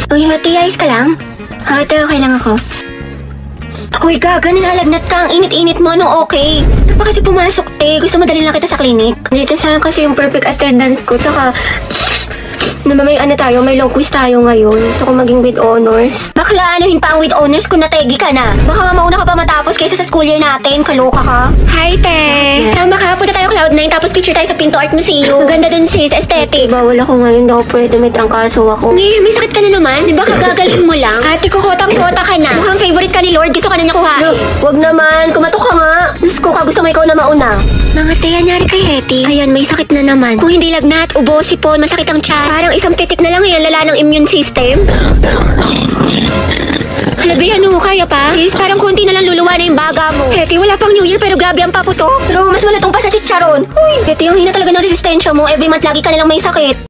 Uy, Hati, ayos ka lang? Hati, okay lang ako. Uy, gaga, nilalagnat ka. Ang init-init mo, no, okay? Ito pa kasi pumasok, te. Gusto madali lang kita sa clinic. Dito saan kasi yung perfect attendance ko. Tsaka, may may long quiz tayo ngayon. Gusto ko maging with honors. Bakla, anuhin pa ang with honors kung nategi ka na. Baka nga mauna ka pa matapos kaysa sa school year natin. Kaloka ka. Hi, te. Sama ka. Punta tayo Cloud9 tapos picture tayo sa Pinto Art Museum. Maganda dun, sis. Aesthetic. Bawal ako ngayon daw. Pwede may trangkaso ako. May sakit ka na naman. Di ba kagagaling mo lang? Ate ko, kotang-kota ka na. Mukhang favorite ka ni Lord. Gusto ka na niya kuhain. Wag naman. Kumatok ka nga. Diyos ko ka. Gusto mo ikaw na mauna. Mga te, anyari kay Hetty. Ayan, may sakit na naman. Kung hindi lagnat, ubo, sipon, masakit ang tiyan. Parang isang titik na lang yan, lala ng immune system. Halabi, ano, kaya pa? Sis, parang konti na lang luluwa na yung baga mo. Hetty, wala pang New Year pero grabe ang paputok. Pero mas malatong pa sa chicharon. Uy, Hetty, ang hina talaga ng resistensya mo. Every month lagi ka na lang may sakit.